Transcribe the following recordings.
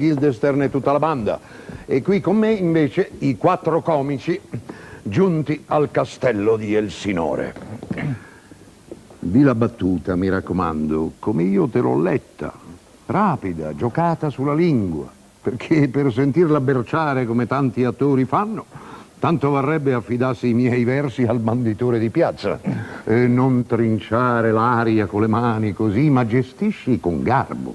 Guildester e tutta la banda. E qui con me invece i 4 comici giunti al castello di Elsinore. Di la battuta, mi raccomando, come io te l'ho letta, rapida, giocata sulla lingua, perché per sentirla berciare come tanti attori fanno, tanto varrebbe affidarsi i miei versi al banditore di piazza. Non trinciare l'aria con le mani così, ma gestisci con garbo,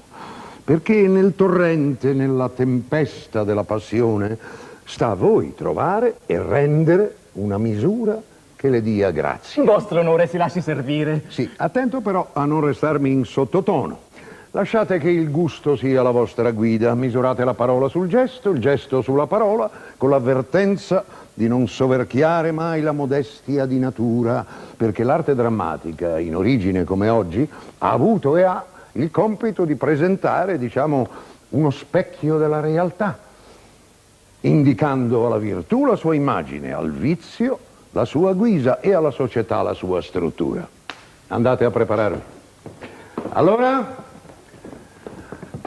perché nel torrente, nella tempesta della passione, sta a voi trovare e rendere una misura che le dia grazie. Vostro onore, si lasci servire. Sì, attento però a non restarmi in sottotono. Lasciate che il gusto sia la vostra guida, misurate la parola sul gesto, il gesto sulla parola, con l'avvertenza di non soverchiare mai la modestia di natura, perché l'arte drammatica, in origine come oggi, ha avuto e ha il compito di presentare, diciamo, uno specchio della realtà, indicando alla virtù la sua immagine, al vizio la sua guisa e alla società la sua struttura. Andate a prepararvi. Allora,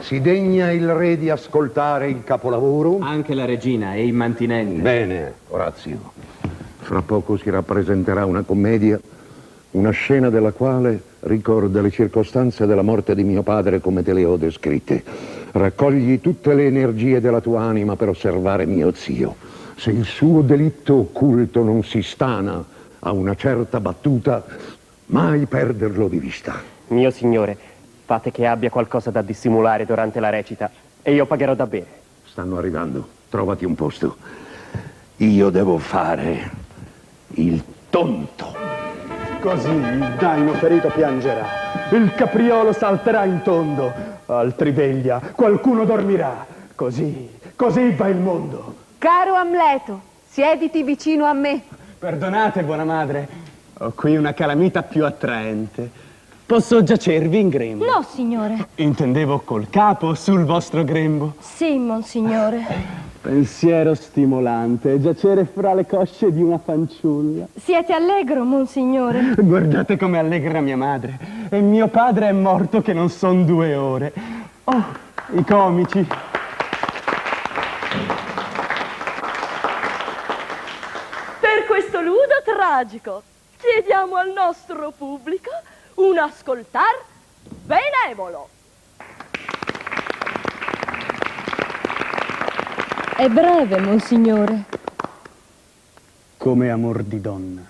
si degna il re di ascoltare il capolavoro? Anche la regina e il mantinente. Bene, Orazio. Fra poco si rappresenterà una commedia, una scena della quale ricorda le circostanze della morte di mio padre come te le ho descritte. Raccogli tutte le energie della tua anima per osservare mio zio. Se il suo delitto occulto non si stana a una certa battuta, mai perderlo di vista. Mio signore, fate che abbia qualcosa da dissimulare durante la recita e io pagherò da bere. Stanno arrivando, trovati un posto. Io devo fare il tonto. Così il daino ferito piangerà, il capriolo salterà in tondo, altri veglia, qualcuno dormirà. Così va il mondo. Caro Amleto, siediti vicino a me. Perdonate, buona madre, ho qui una calamita più attraente. Posso giacervi in grembo? No, signore. Intendevo col capo sul vostro grembo. Sì, monsignore. Pensiero stimolante, giacere fra le cosce di una fanciulla. Siete allegro, monsignore? Guardate com'è allegra mia madre. E mio padre è morto che non son 2 ore. Oh, i comici. Per questo ludo tragico chiediamo al nostro pubblico un ascoltar benevolo. È breve, monsignore. Come amor di donna.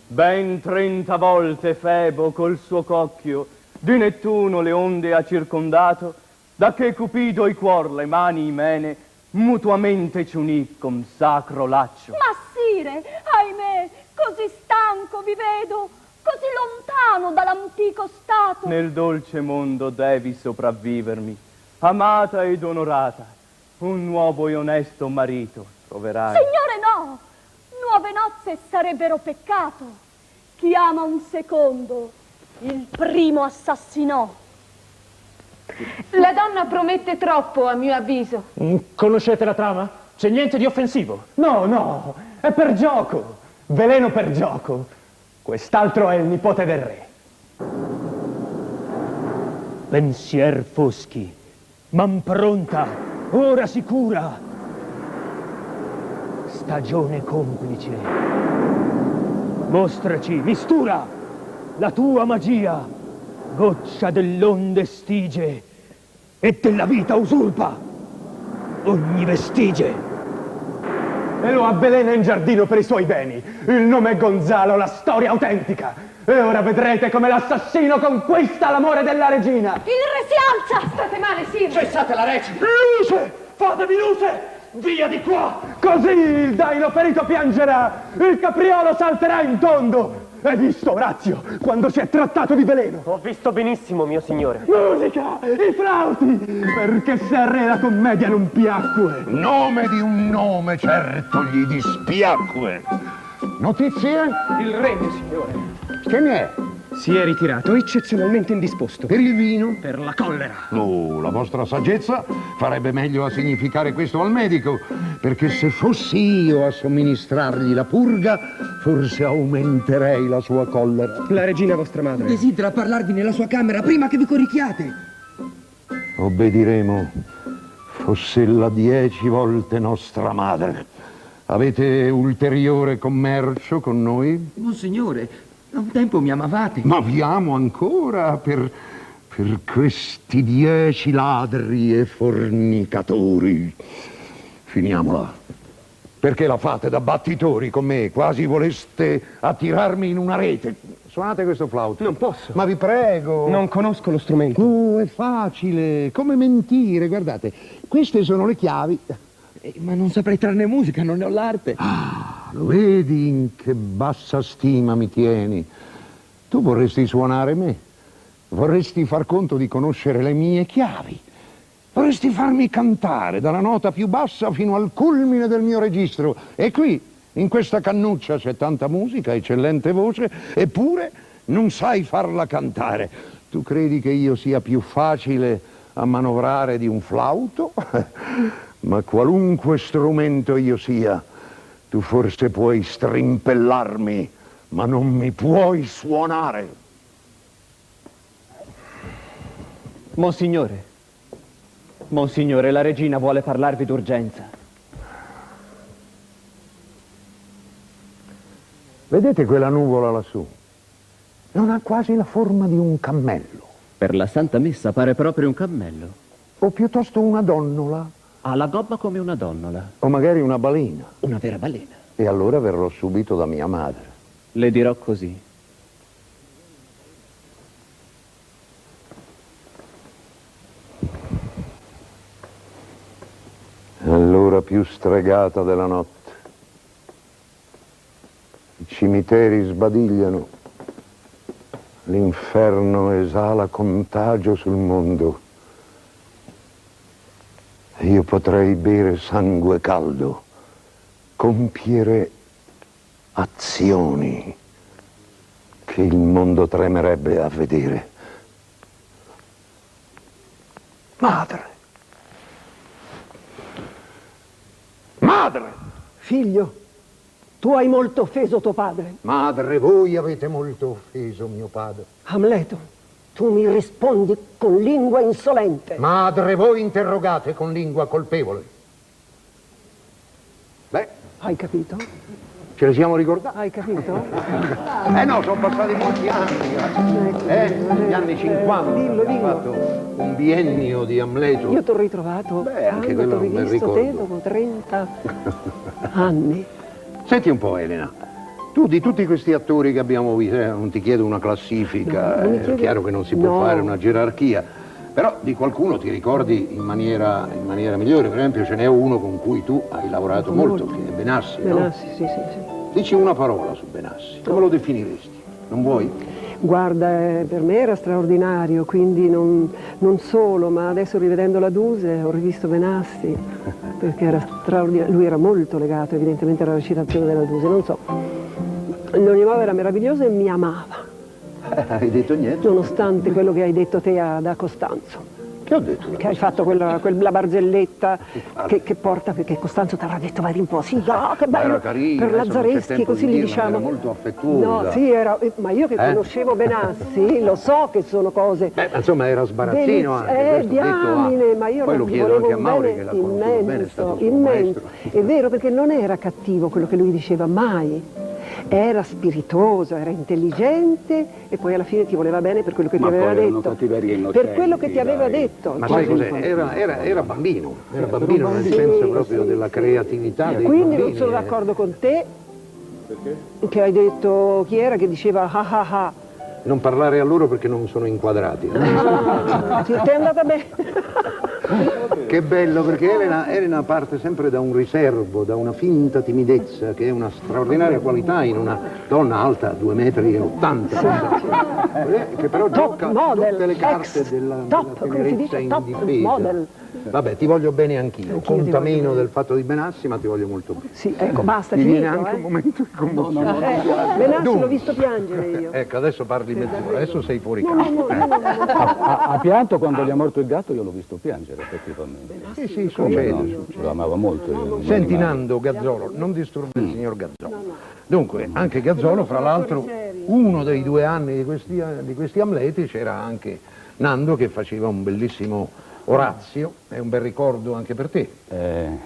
Ben 30 volte Febo col suo cocchio di Nettuno le onde ha circondato, da che Cupido i cuor, le mani i mene, mutuamente ci unì con sacro laccio. Ma sire, ahimè, così stanco vi vedo, così lontano dall'antico stato. Nel dolce mondo devi sopravvivermi, amata ed onorata, un nuovo e onesto marito troverai. Signore, no! Nuove nozze sarebbero peccato. Chi ama un secondo, il primo assassinò. La donna promette troppo, a mio avviso. Conoscete la trama? C'è niente di offensivo. No, è per gioco. Veleno per gioco. Quest'altro è il nipote del re. Pensier foschi, man pronta, ora sicura. Stagione complice. Mostraci, mistura, la tua magia, goccia dell'onde stige e della vita usurpa ogni vestige. E lo avvelena in giardino per i suoi beni. Il nome è Gonzalo, la storia autentica. E ora vedrete come l'assassino conquista l'amore della regina. Il re si alza! State male, Sir! Cessate la recita! Luce! Fatevi luce! Via di qua! Così il daino ferito piangerà, il capriolo salterà in tondo. Hai visto, Orazio, quando si è trattato di veleno? Ho visto benissimo, mio signore. Musica! I flauti! Perché se al re la commedia non piacque. Nome di un nome certo gli dispiacque. Notizie? Il re, mio signore. Che ne è? Si è ritirato eccezionalmente indisposto. Per il vino? Per la collera. Oh, la vostra saggezza farebbe meglio a significare questo al medico, perché se fossi io a somministrargli la purga, forse aumenterei la sua collera. La regina vostra madre Desidera parlarvi nella sua camera prima che vi coricchiate. Oh Obbediremo, foss'ella 10 volte nostra madre. Avete ulteriore commercio con noi? Monsignore, da un tempo mi amavate. Ma vi amo ancora per questi 10 ladri e fornicatori. Finiamola. Perché la fate da battitori con me? Quasi voleste attirarmi in una rete. Suonate questo flauto. Non posso. Ma vi prego. Non conosco lo strumento. Oh, è facile. Come mentire. Guardate, queste sono le chiavi. Ma non saprei trarne musica, non ne ho l'arte. Ah, lo vedi in che bassa stima mi tieni? Tu vorresti suonare me. Vorresti far conto di conoscere le mie chiavi. Vorresti farmi cantare dalla nota più bassa fino al culmine del mio registro. E qui, in questa cannuccia, c'è tanta musica, eccellente voce, eppure non sai farla cantare. Tu credi che io sia più facile a manovrare di un flauto? Ma qualunque strumento io sia, tu forse puoi strimpellarmi, ma non mi puoi suonare. Monsignore, Monsignore, la regina vuole parlarvi d'urgenza. Vedete quella nuvola lassù? Non ha quasi la forma di un cammello. Per la Santa Messa pare proprio un cammello. O piuttosto una donnola. Ha la gobba come una donnola. O magari una balena. Una vera balena. E allora verrò subito da mia madre. Le dirò così. All'ora più stregata della notte. I cimiteri sbadigliano. L'inferno esala contagio sul mondo. E io potrei bere sangue caldo, compiere azioni che il mondo tremerebbe a vedere. Madre! Madre! Figlio, tu hai molto offeso tuo padre. Madre, voi avete molto offeso mio padre. Amleto, tu mi rispondi con lingua insolente. Madre, voi interrogate con lingua colpevole. Beh, Hai capito? ce le siamo ricordate? Hai capito? No, sono passati molti anni. Gli anni 50. Dillo, Ho dillo. fatto un biennio di Amleto. Io ti ho ritrovato. Beh, anche quando quello t'ho è un bel rivisto te ricordo. dopo 30 anni. Senti un po', Elena. Tu di tutti questi attori che abbiamo visto, non ti chiedo una classifica, No, non mi è chiedi- chiaro che non si può no. fare una gerarchia, però di qualcuno ti ricordi in maniera migliore. Per esempio ce n'è uno con cui tu hai lavorato molto, che è Benassi, no? Benassi, sì, sì, sì. Dici una parola su Benassi, come lo definiresti? Non vuoi? Guarda, per me era straordinario, quindi non solo, ma adesso rivedendo la Duse ho rivisto Benassi, perché era straordinario. Lui era molto legato evidentemente alla recitazione della Duse, non so. In ogni modo era meraviglioso e mi amava, Hai detto niente? nonostante quello che hai detto te da Costanzo. Che ho detto? Che hai fatto quella barzelletta che porta, perché Costanzo ti avrà detto vai un po', sì, no, che bello, era carina, per adesso non c'è Lazzareschi, tempo così di gli dirla, diciamo. era molto affettuosa. No, sì, ma io che conoscevo Benassi, lo so che sono cose... Insomma era sbarazzino anche, questo diamine, detto, ma io poi lo gli chiedo volevo anche a un Mauri bene che l'ha conosciuto bene, è stato suo immenso. maestro. È vero, perché non era cattivo quello che lui diceva, mai. Era spiritoso, era intelligente e poi alla fine ti voleva bene per quello che ti aveva detto. Per quello che ti aveva detto. Ma sai cos'è? Era bambino, nel senso proprio della creatività dei Quindi bambini. non sono d'accordo con te. Perché? Che hai detto, chi era che diceva ah ah ah. Non parlare a loro perché non sono inquadrati. Ti è andata bene. Che bello, perché Elena parte sempre da un riservo, da una finta timidezza, che è una straordinaria qualità in una donna alta 2,80 m, che però gioca model, tutte le carte ex, della top, come si tenerezza dice, top indifesa. model. Vabbè, ti voglio bene anch'io, Anch'io ti conta voglio meno bene. del fatto di Benassi, ma ti voglio molto bene. Sì, ecco, basta, Mi finito, viene anche un momento di commozione. Benassi Dunque. l'ho visto piangere io. Ecco, adesso parli mezz'ora, adesso sei fuori No, campo. Ha pianto quando gli è morto il gatto, io l'ho visto piangere effettivamente. Sì, Come succede. no? Lo amava molto. io, Senti non Nando Gazzolo, non disturbi il signor Gazzolo. Dunque, anche Gazzolo, fra l'altro, uno dei 2 anni di questi Amleti c'era anche Nando che faceva un bellissimo Orazio è un bel ricordo anche per te.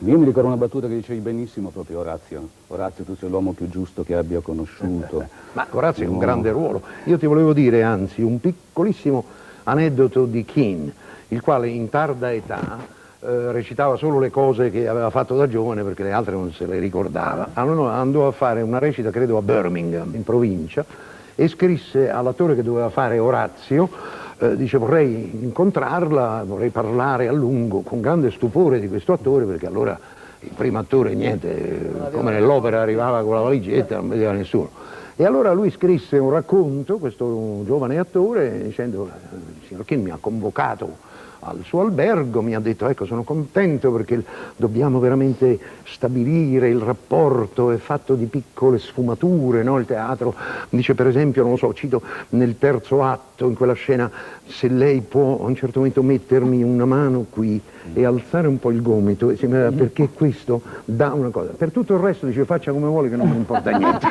Io mi ricordo una battuta che dicevi benissimo proprio Orazio. Orazio, tu sei l'uomo più giusto che abbia conosciuto. Ma Orazio è un grande ruolo. Io ti volevo dire, anzi, un piccolissimo aneddoto di Keane, il quale in tarda età recitava solo le cose che aveva fatto da giovane perché le altre non se le ricordava. Allora andò a fare una recita, credo, a Birmingham, in provincia, e scrisse all'attore che doveva fare Orazio, dice vorrei incontrarla, vorrei parlare a lungo, con grande stupore di questo attore, perché allora il primo attore, niente, come nell'opera arrivava con la valigetta, non vedeva nessuno. E allora lui scrisse un racconto, questo giovane attore, dicendo, il signor Keane mi ha convocato al suo albergo, mi ha detto, ecco, sono contento perché dobbiamo veramente stabilire il rapporto, è fatto di piccole sfumature, no? Il teatro, dice per esempio, non lo so, cito nel terzo atto, in quella scena, se lei può a un certo momento mettermi una mano qui e alzare un po' il gomito, perché questo dà una cosa. Per tutto il resto dice, faccia come vuole che non mi importa niente.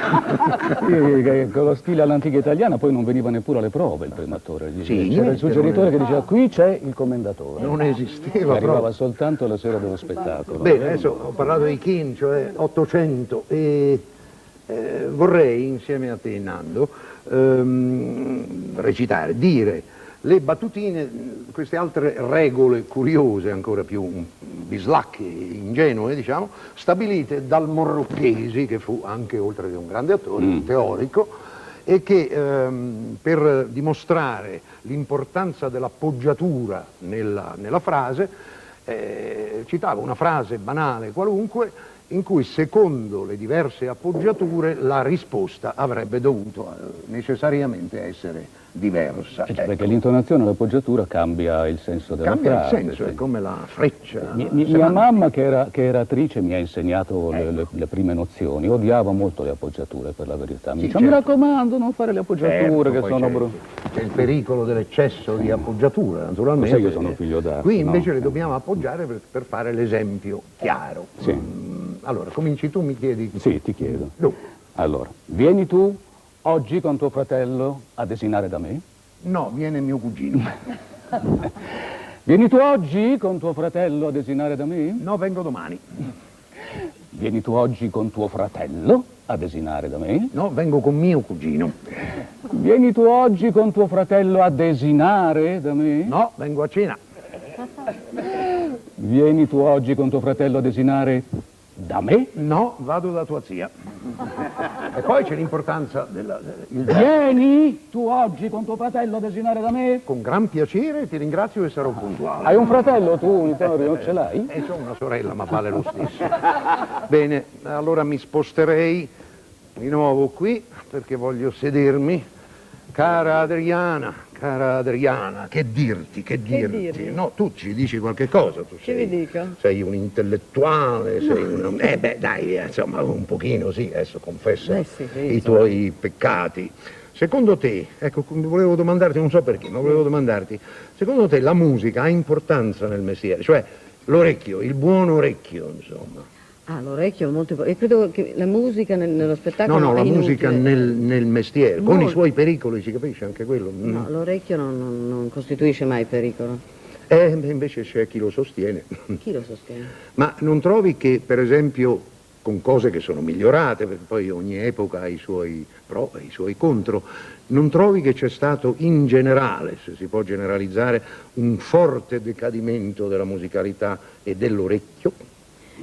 Con lo stile all'antica italiana poi non veniva neppure alle prove il primo attore. Sì, c'era il suggeritore che diceva, qui c'è il commendatore. Non esisteva, arrivava proprio soltanto la sera dello spettacolo. Bene, adesso ho parlato di Keane, cioè 800, e vorrei, insieme a te, Nando, recitare, dire le battutine, queste altre regole curiose, ancora più bislacche, ingenue, diciamo, stabilite dal Morrocchesi, che fu anche, oltre che un grande attore, un teorico, e che per dimostrare l'importanza dell'appoggiatura nella frase citava una frase banale qualunque in cui secondo le diverse appoggiature la risposta avrebbe dovuto necessariamente essere diversa. Perché l'intonazione e l'appoggiatura cambia il senso della frase. Cambia il senso, è come la freccia. Mia mamma, che era attrice, mi ha insegnato le prime nozioni. Odiava molto le appoggiature, per la verità. Mi diceva, mi raccomando, non fare le appoggiature, che sono brutte. C'è il pericolo dell'eccesso di appoggiatura, naturalmente. Sai che sono figlio d'arte. Qui invece le dobbiamo appoggiare per fare l'esempio chiaro. Sì. Allora, cominci tu, mi chiedi? Sì, ti chiedo. No. Allora, vieni tu oggi con tuo fratello a desinare da me? No, viene mio cugino. Vieni tu oggi con tuo fratello a desinare da me? No, vengo domani. Vieni tu oggi con tuo fratello a desinare da me? No, vengo con mio cugino. Vieni tu oggi con tuo fratello a desinare da me? No, vengo a cena. Vieni tu oggi con tuo fratello a desinare da me? No, vado da tua zia. E poi c'è l'importanza Vieni tu oggi con tuo fratello a desinare da me? Con gran piacere, ti ringrazio e sarò puntuale. Hai un fratello tu, Vittorio? Non ce l'hai? C'ho una sorella, ma vale lo stesso. Bene, allora mi sposterei di nuovo qui, perché voglio sedermi. Cara Adriana, che dirti? No, tu ci dici qualche cosa. Tu Che vi dico? sei un intellettuale, sei una... dai, insomma, un pochino, sì, adesso confessa i tuoi peccati. Secondo te, ecco, volevo domandarti, non so perché, ma volevo domandarti, secondo te la musica ha importanza nel mestiere? Cioè, l'orecchio, il buon orecchio, insomma. Ah, l'orecchio è molto importante. Io credo che la musica nello spettacolo No, la è musica nel mestiere, con i Molto. suoi pericoli, si capisce anche quello? No, l'orecchio non costituisce mai pericolo. Invece c'è chi lo sostiene. Chi lo sostiene? Ma non trovi che, per esempio, con cose che sono migliorate, perché poi ogni epoca ha i suoi pro e i suoi contro, non trovi che c'è stato in generale, se si può generalizzare, un forte decadimento della musicalità e dell'orecchio?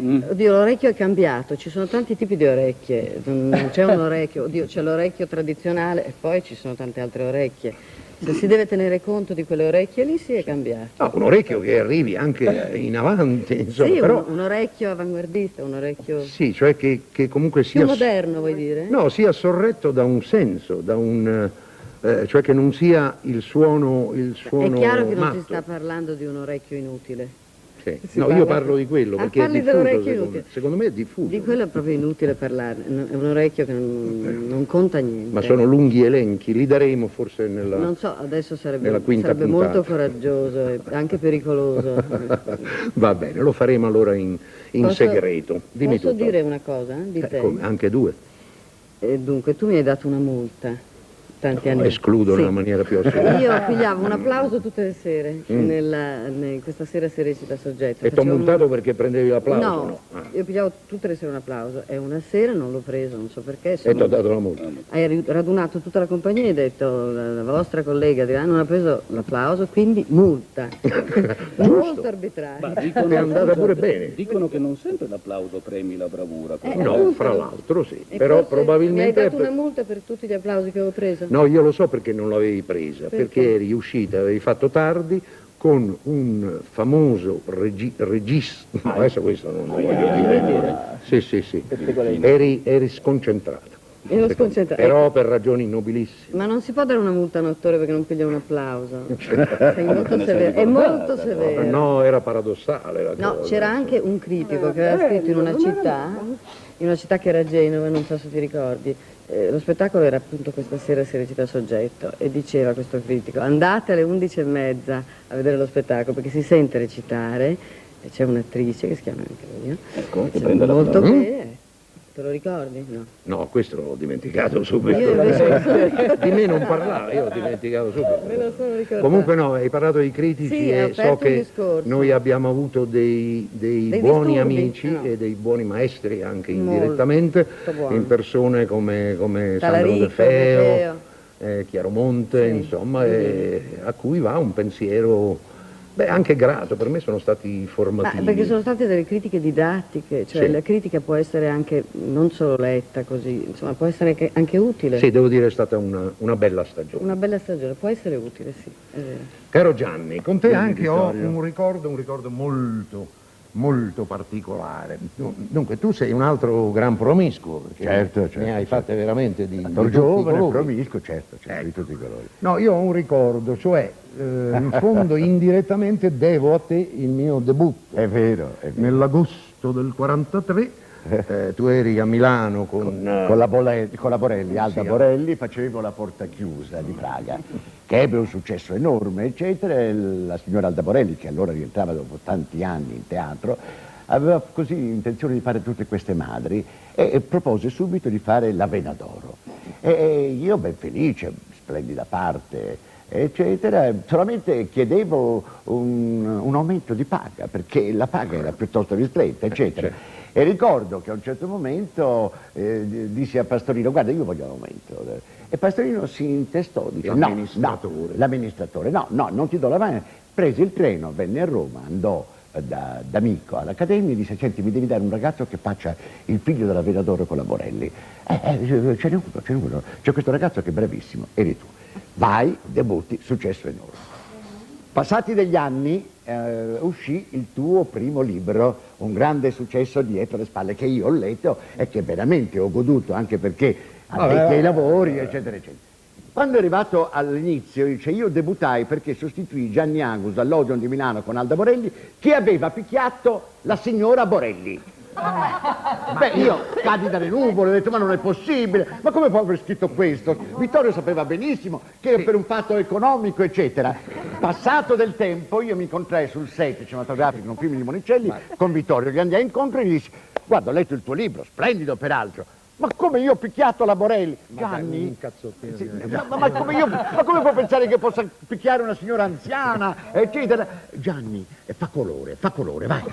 Oddio, l'orecchio è cambiato, ci sono tanti tipi di orecchie, non c'è un orecchio, oddio, c'è l'orecchio tradizionale e poi ci sono tante altre orecchie. Se si deve tenere conto di quelle orecchie lì, sì, è cambiato. No, un orecchio che arrivi anche in avanti, insomma, Sì, però... un orecchio avanguardista, un orecchio Sì, cioè che comunque più sia... moderno, vuoi dire? No, sia sorretto da un senso, da un... cioè che non sia il suono È chiaro che non matto. si sta parlando di un orecchio inutile. Sì. Si No, parla- io parlo di quello, Ah, perché è parli diffuso, dell'orecchio inutile. secondo me è diffuso. Di quello è proprio inutile parlare, è un orecchio che non conta niente. Ma sono lunghi elenchi, li daremo forse nella... Non so, adesso nella sarebbe quinta puntata. molto coraggioso e anche pericoloso. Va bene, lo faremo allora in segreto. Dimmi Posso tutto. dire una cosa di te? Come? Anche due. Dunque, tu mi hai dato una multa tanti anni. Escludo Sì. nella maniera più assoluta. Io pigliavo un applauso tutte le sere, questa sera si recita Soggetto. E ti ho Facevo multato perché prendevi l'applauso? No, io pigliavo tutte le sere un applauso e una sera non l'ho preso, non so perché. E ti ho dato la multa? Hai radunato tutta la compagnia e hai detto la vostra collega di là non ha preso l'applauso, quindi multa. Molto arbitraria. È andata pure bene. Dicono che non sempre l'applauso premi la bravura. No, fra l'altro sì, E però forse probabilmente... mi hai dato una multa per tutti gli applausi che avevo preso? No, io lo so perché non l'avevi presa, perché eri uscita, avevi fatto tardi con un famoso regista, no, adesso questo non lo voglio dire. Sì. Eri sconcentrato. Ero sconcentrata. Però per ragioni nobilissime. Ma non si può dare una multa a un attore perché non piglia un applauso. Sei molto severo. È molto severo. No, era paradossale la No, cosa. c'era anche un critico che aveva scritto in una città che era Genova, non so se ti ricordi. Lo spettacolo era appunto questa sera si recita Soggetto e diceva questo critico: andate alle 11:30 a vedere lo spettacolo perché si sente recitare e c'è un'attrice che si chiama anche io. Ecco, Molto bene. Te lo ricordi? No. No, questo l'ho dimenticato subito. Io invece... Di me non parlare, io l'ho dimenticato subito. Me lo sono ricordato. Comunque no, hai parlato dei critici Sì, ho e aperto so un che discorso. noi abbiamo avuto dei buoni disturbi, amici no. e dei buoni maestri anche Molto indirettamente, buoni. in persone come Sandro Talarico, De Feo, Feo. Chiaromonte, Sì. insomma, a cui va un pensiero anche grato, per me sono stati formativi. Perché sono state delle critiche didattiche, cioè Sì. la critica può essere anche non solo letta così, insomma può essere anche utile. Sì, devo dire è stata una bella stagione. Una bella stagione, può essere utile, sì, è vero. Caro Gianni, con te Quindi, anche ho Vittorio. un ricordo molto particolare. Dunque, tu sei un altro gran promiscuo, perché Certo. ne hai fatte veramente di Attor tutti i giovane, colori. promiscuo, certo, di tutti i colori. No, io ho un ricordo, cioè, in fondo indirettamente devo a te il mio debutto. È vero. Nell'agosto del 43, tu eri a Milano con la Borelli, Alda Sì, Borelli, facevo La Porta Chiusa di Praga, che ebbe un successo enorme, eccetera, e la signora Alda Borelli, che allora rientrava dopo tanti anni in teatro, aveva così intenzione di fare tutte queste madri e propose subito di fare La Vena d'Oro. E io ben felice, splendida parte, eccetera, solamente chiedevo un aumento di paga, perché la paga era piuttosto ristretta, eccetera. E ricordo che a un certo momento dissi a Pastorino: guarda, io voglio un aumento. E Pastorino si intestò, dice: l'amministratore, no, non ti do la mano. Prese il treno, venne a Roma, andò da amico all'Accademia e disse: senti, mi devi dare un ragazzo che faccia il figlio della Vena d'Oro con la Borelli. Ce n'è uno, c'è questo ragazzo che è bravissimo, eri tu. Vai, debutti, successo enorme. Passati degli anni uscì il tuo primo libro, un grande successo Dietro le spalle, che io ho letto e che veramente ho goduto, anche perché addetti ai lavori, eccetera, eccetera. Quando è arrivato all'inizio, dice: io debuttai perché sostituì Gianni Angus all'Odeon di Milano con Alda Borelli, che aveva picchiato la signora Borelli. Beh, io cadi dalle nuvole, ho detto: ma non è possibile, ma come può aver scritto questo? Vittorio sapeva benissimo che era per un fatto economico, eccetera. Passato del tempo, io mi incontrai sul set cinematografico con film di Monicelli con Vittorio, gli andai incontro e gli dissi: guarda, ho letto il tuo libro, splendido peraltro. Ma come io ho picchiato la Borelli? Gianni? Ma come può pensare che possa picchiare una signora anziana, eccetera? Gianni, fa colore, vai.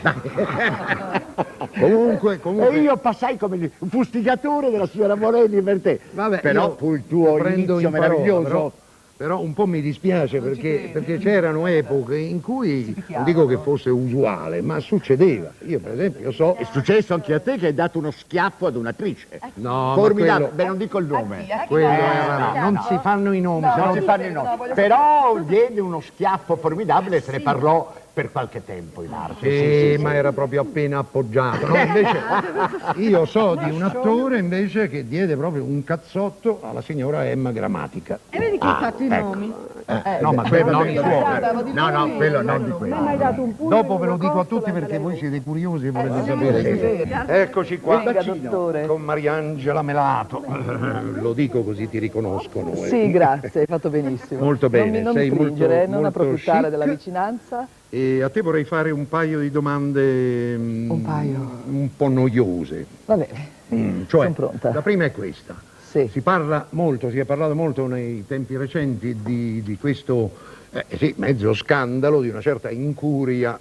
Comunque. E io passai come un fustigatore della signora Borelli per te. Vabbè, però fu il tuo inizio meraviglioso. Però un po' mi dispiace perché c'erano epoche in cui, non dico che fosse usuale, ma succedeva. Io per esempio so... È successo anche a te che hai dato uno schiaffo ad un'attrice. No, formidabile. ma Beh, non dico il nome. Non si fanno i nomi. Non si fanno i nomi. Però diede uno schiaffo formidabile e se ne parlò per qualche tempo in arte. Sì, ma era proprio appena appoggiato. No, invece, io so di un attore invece che diede proprio un cazzotto alla signora Emma Grammatica. E vedi che hai fatto i nomi? No, ma quello non il suo. No, quello non di quello. Mi hai dato un pugno. Dopo ve lo dico a tutti perché voi siete curiosi e volete sapere. Eccoci qua con Mariangela Melato. Lo dico così ti riconoscono. Sì, grazie, hai fatto benissimo. Molto bene, non sei mi fringere, molto, non molto approfittare chic. della vicinanza. E a te vorrei fare un paio di domande un po' noiose. Va bene, Cioè, sono pronta. la prima è questa. Sì. Si è parlato molto nei tempi recenti di questo mezzo scandalo, di una certa incuria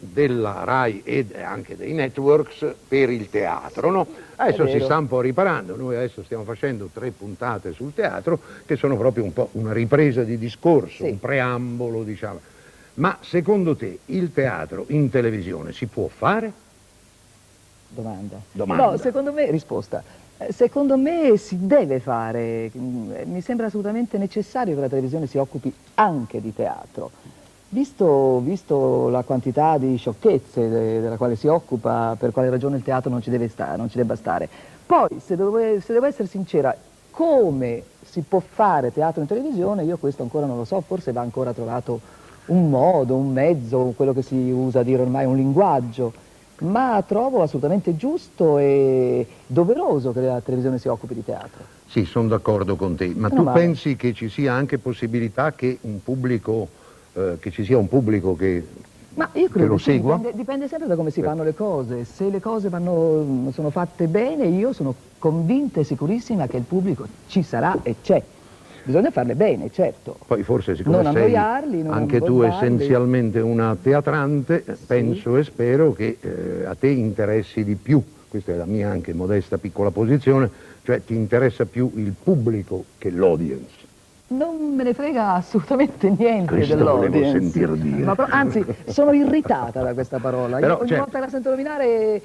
della RAI e anche dei networks per il teatro, no? Adesso si sta un po' riparando, noi adesso stiamo facendo 3 puntate sul teatro che sono proprio un po' una ripresa di discorso, un preambolo, diciamo. Ma secondo te il teatro in televisione si può fare? Domanda. Domanda. No, secondo me, risposta. Secondo me si deve fare, mi sembra assolutamente necessario che la televisione si occupi anche di teatro. Visto la quantità di sciocchezze della quale si occupa, per quale ragione il teatro non ci debba stare. Poi, se devo essere sincera, come si può fare teatro in televisione, io questo ancora non lo so, forse va ancora trovato un modo, un mezzo, quello che si usa a dire ormai, un linguaggio, ma trovo assolutamente giusto e doveroso che la televisione si occupi di teatro. Sì, sono d'accordo con te, ma tu pensi che ci sia anche possibilità che ci sia un pubblico che Ma io credo lo segua? dipende sempre da come si fanno le cose. Se le cose sono fatte bene, io sono convinta e sicurissima che il pubblico ci sarà e c'è. Bisogna farle bene, certo. Poi forse, siccome non sei annoiarli, non anche tu ingordarli. essenzialmente una teatrante, penso e spero che a te interessi di più, questa è la mia anche modesta piccola posizione, cioè ti interessa più il pubblico che l'audience. Non me ne frega assolutamente niente Questo volevo dell'audience. sentir dire. Ma anzi, sono irritata da questa parola. Però, Ogni volta che la sento nominare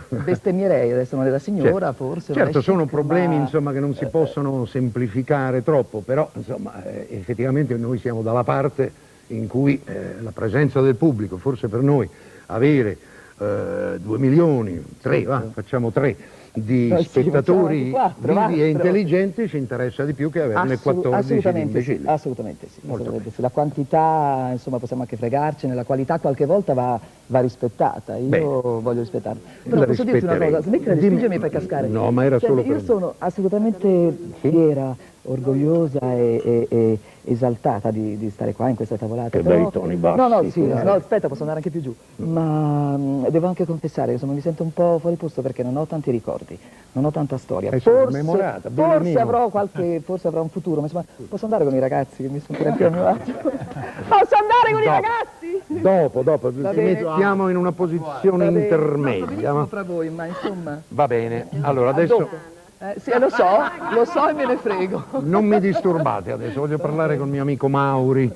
bestemmierei, adesso non è la signora, forse. non è Certo, sono chic, problemi ma... insomma, che non si possono semplificare troppo, però insomma, effettivamente noi siamo dalla parte in cui la presenza del pubblico, forse per noi avere 2 milioni, 3, facciamo 3, di spettatori vivi e intelligenti ci interessa di più che averne 14 di imbecilli. Assolutamente sì. La quantità, insomma, possiamo anche fregarcene, la qualità qualche volta va rispettata. Io voglio rispettarla. Però posso dirti una cosa, smettila di spingermi per cascare. No, ma era solo per... Io sono assolutamente fiera, orgogliosa e esaltata di stare qua in questa tavolata. Che bei toni bassi. No, aspetta, posso andare anche più giù. Ma devo anche confessare che insomma, mi sento un po' fuori posto perché non ho tanti ricordi, non ho tanta storia. Forse avrò un futuro, ma insomma, posso andare con i ragazzi che mi sono sempre più a mio agio? Posso andare con i ragazzi? Dopo, ci mettiamo in una posizione intermedia. No, fra voi, ma insomma... Va bene, allora adesso... sì, lo so e me ne frego. Non mi disturbate adesso, voglio parlare con mio amico Mauri,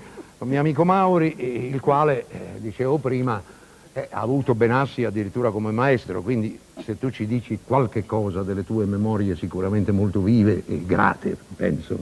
il quale, dicevo prima, ha avuto Benassi addirittura come maestro, quindi se tu ci dici qualche cosa delle tue memorie sicuramente molto vive e grate, penso.